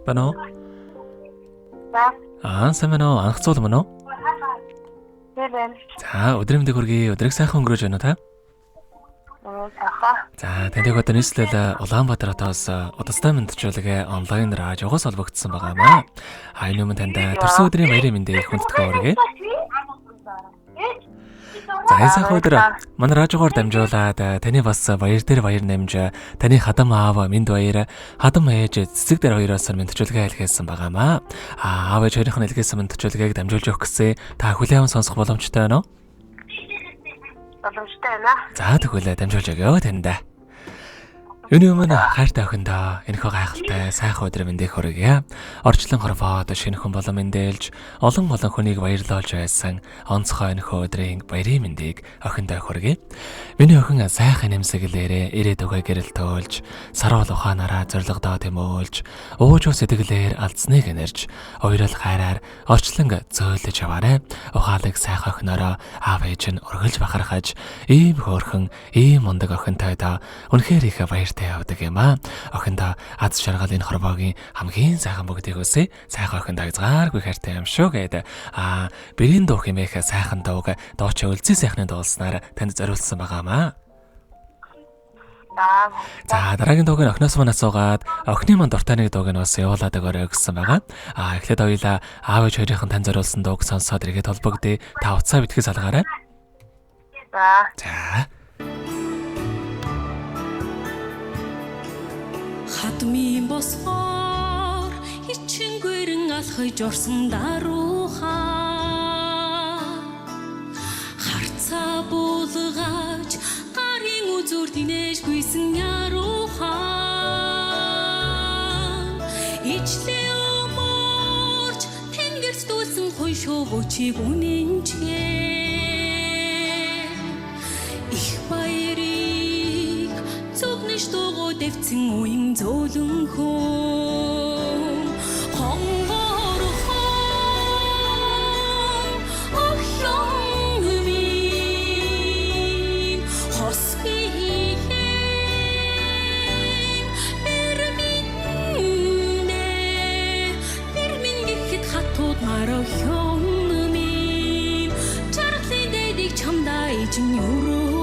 Байна уу? За. Сайн байна уу? Анх цуул мөн үү? Тэрэн. За, өдрийн мэндийг хүргэе. Өдрийг сайхан өнгөрөөж байна уу та? За, таныг одоо нийслэл Улаанбаатар хотоос удастай мэдчилгээ онлайнаар жогоос олбогдсон байгаамаа. Энэ өмнө танд төрсөн өдрийн баярын мэндийг хүндэтгэн хүргэе. За, энэ сайхан өдөр манай радиогоор дамжуулаад таны бас баяр дээр баяр намж, таны хадам аав мэнд баяр, хадам ээж цэцэг дээр хоёроос мэдчилгээ илгээсэн байгаамаа. Аав ээж хоёрын илгээсэн мэдчилгээг дамжуулж өгөх гэсэн та хүлээвэн сонсох боломжтой байна уу? Боломжтой байна. За тэгвэл дамжуулж өгөө танд. Юуны өмнө хайртай охиндоо энэхүү гайхалтай сайхан өдрийн мэндийг хүргье. Орчлон хорвоод шинэ хүн болон мэндэлж олон хүнийг баярлуулж байсан онцгой энэхүү өдрийн баярын мэндийг охиндоо хүргье. Миний охин сайхан нэмсэглээрээ ирээд өгөө гэрэл төөлж, саруул ухаанаараа зоригдоо тэмүүлж, уужуу сэтгэлээр алдсныг нэрж, уурал хайраар орчлон зөөлөж яваарэ. Ухаалаг сайхан охиноороо аав ээж нь ургалж бахархаж, ийм хөөрхөн, ийм мундаг охинтой та үнэхээр их баяртай явдаг юм аа. Охиндоо аз жаргал энэ хорвоогийн хамгийн сайхан бүгдийг өсөе. Сайхан охиндоо згааргүй хайртай юм шүү гэдэг. Бэрийн дуу хэмээх сайхан дууг дууч өлзий сайхны дуулснаар танд зориулсан байгаамаа. За дараагийн дууг нь охиноос мань асуугаад охины манд дуртай нэг дууг нь бас явуулаад өгөөрэй гэсэн байгаа. Эхлээд хоёлаа аав ээж хоёрын тань зориулсан дууг сонсоод иргэд холбогдъё. Та утсаа битгий салгаарай. За. Хатмын босгоор хичэнгэрэн алхаж орсон даруухаа харцаа буулгаж гарын үзүүр динэж гүйсэн яруухаа ичлээ өмөрч тэнгэрс дүүлсэн хой шовочиг үнэнчээ их баярыг зүгнэж дугуй дэвцэн уян зөөлөн хөө хонгорхон охин минь хосхиhen эрмин гэхэд хатууд мар охин минь чаргалын дэдийг чамдаа ижин өрөө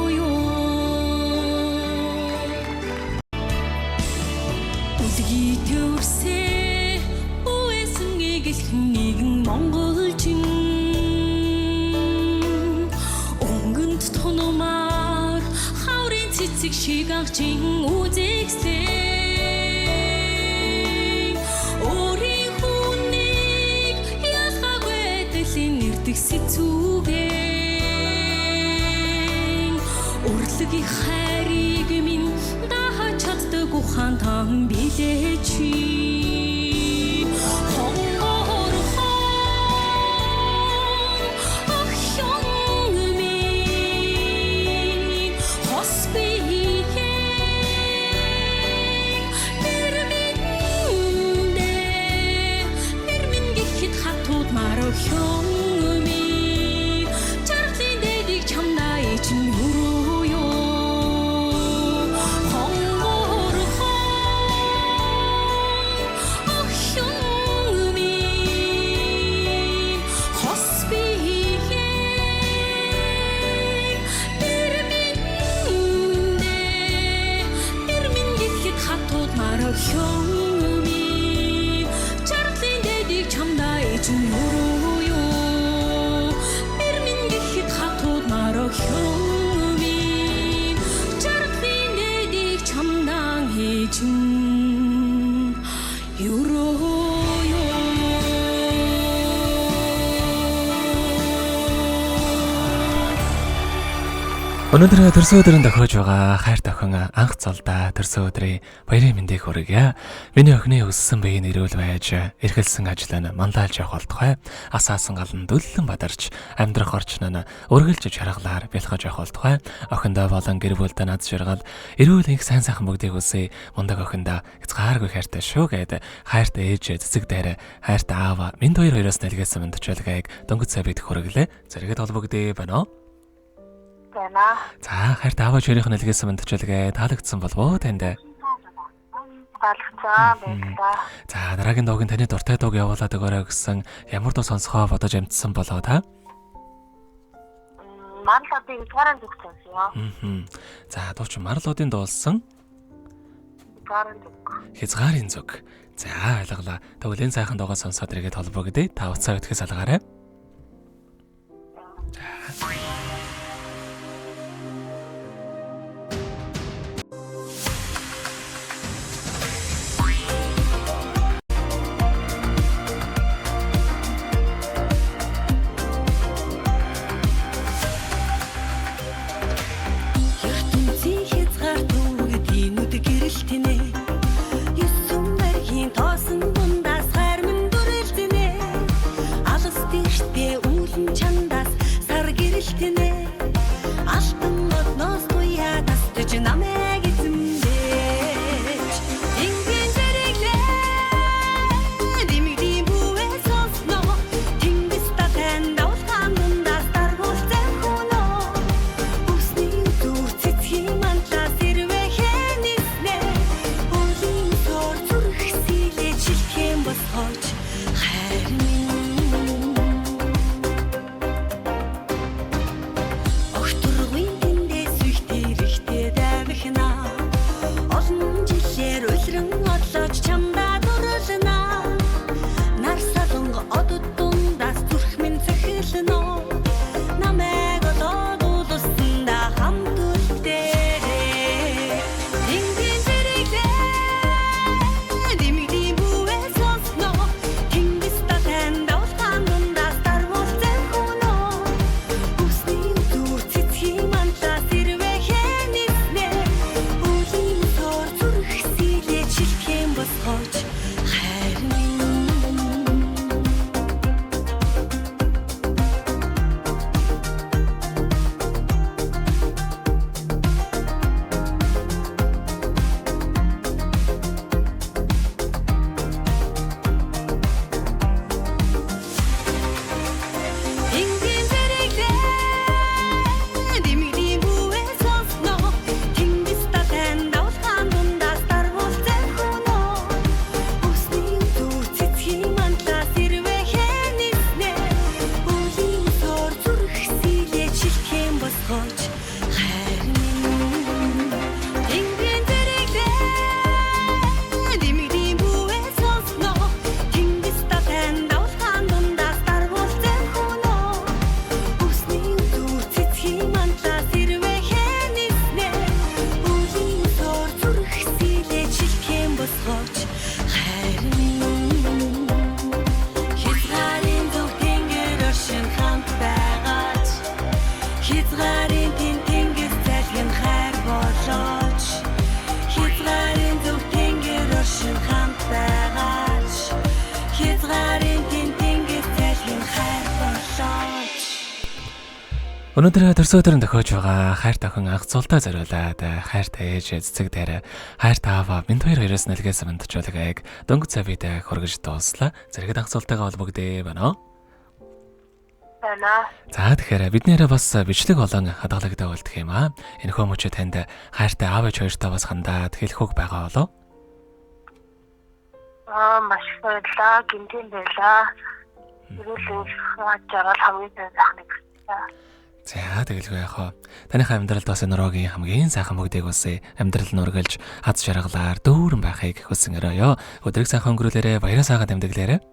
Төвөрсөө үесэн эгэлхэн нэгэн монголчин өнгөнд тунумаар хаврын цэцэг шиг анхчин үзэгсээ өөрийн хүнийг ялгаагүй дэлхийн нэрдэг сэцүүгээ урлагийн хайрыг минь даахад чаддаг ухаан таан билээчи Өнөөдөр төрсөн өдрөнд тохиож байгаа хайртай охин анх цолдоо төрсөн өдрийн баярын мэндийг хүргье. Миний охины өссөн биеийн эрүүл байж, эрхэлсэн ажил нь мандалж явах болтугай. Асаасан гал нь дөллөн бадарч, амьдрах орчин нь өргөлж чаргалаар бэлхэж явах болтугай. Охиндоо болон гэр бүлдээ над жаргал, эрүүл их сайн сайхан бүгдийг өсөе. Мундаг охиндоо гацгааргүй хайртай шүү гэд хайртай ээж цэцэг дээр хайртай аав минь хоёроос нэлгээсэн мэндчилгээг дөнгөж сая бид хүргэлээ. Зэрэгэд холбогдъё байна уу? байна. За хайртай аав хоёрын нэлгээсэн мэндчилгээ таалагдсан болов уу танд? Балцаа байлаа. За дараагийн дуугийн таны дуртай дууг явуулаад өгөөрэй гэсэн ямар дуу сонсохоо бодож амтсан болоо та? Марлуудын гаран зүг сонсё. За дуучин Марлуудын дуулсан Гаран зүг. Хязгаарын зүг. За ойлголаа. Тэгвэл энэ сайхан дуугаа сонсоод иргэд холбогдъё. Та уцаа өтгөх салгаарай. ертөнцийн хязгаар дүүргэдийн нүд гэрэлтэнэ Юусэн мэрхийн тоосон дундаас хармин дүрэлтэнэ Алс дэгштэй үүлэн чандаас сар гэрэлтэнэ Алтан модноос туяа тастаж намайг эзэмдэж Ингийн зэрэглээ димэгдийн бүвээ сонсно Тэнгис татан давлгаан дундаас даргуулсан хүнөө Үсний зүр цэцгийн мантлаас ирвэ хэнэснэ Уулийн сор зүрх сэлээ жилхэн босгож хайр минь Огтургын тэндээс үхтэй рэхтэй давхина Олон жилээр улиран одлооч чамдаа дурлана Нар салонго одод дундаас зүрх минь цэхэлнэ Намайг олоод уулуснда хамт үлдээ Ингийн зэрэглээ димэгдийн бүвээ сонсно Тэнгис татан давлгаан дундаас даргуулсан хүнөө Үсний зүр цэцгийн мантлаас ирвэ хэнэснэ Уулийн сор зүрх сэлээ жилхэн босгож хайр минь Ингийн зэрэглээ димэгдийн бүвээ сонсно Тэнгис татан давлгаан дундаас даргуулсан хүнөө Үсний зүр цэцгийн мантлаас ирвэ хэнэснэ Уулийн сор зүрх сэлээ жилхэн босгож хайр минь Ингийн зэрэглээ димэгдийн бүвээ сонсно Тэнгис татан давлгаан дундаас даргуулсан хүнөө Үсний зүр цэцгийн мантлаас ирвэ хэнэснэ Уулийн сор зүрх сэлээ жилхэн босгож хайр минь Хязгаарын зүг тэнгэр оршин хамт байгаач Хязгаарын тэнгис залгин хайр болооч Хязгаарын зүг тэнгэр оршин хамт байгаач Хязгаарын тэнгис залгин хайр болооч Өнөөдөр төрсөн өдрөнд тохиож байгаа хайр тохин анх цултаа зориулаад хайртай ээж цэцэг дээр хайр таава минь хоёроос нэлгээс мандчуулагайг дөнгө цавид хүргэж дууслаа. Зэрэгд анх цултаагаа холбогдъё байна. Байна. За тэгэхээр бид нэрээ бас бичлэг болон хадгалагтай болдох юм аа. Энэхүү мөчөө танд хайртай аав ээж хоёртаа бас хандаад хэлэх үг байгаа болов? Маш баярлаа. Гинтэн байлаа. Ирүүлэн хаачарал хамгийн сайхан нэг. За тэгэлгүй яхаа. Таныхаа амьдралд бас энэ рогийн хамгийн сайхан бүгдийг үсэ амьдрал нь ургалж хаз жаргалаар дүүрэн байхыг хүсэн өрөөё. Өдрийг сайхан өнгөрүүлээрэ, баяраа сайхан тэмдэглээрэ.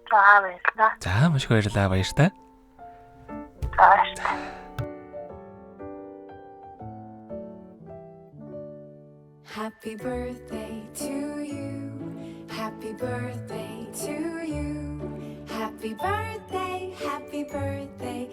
За баярлаа. За маш их баярлалаа, баяртай. За. Happy birthday to you. Happy birthday to you. Happy birthday, happy birthday,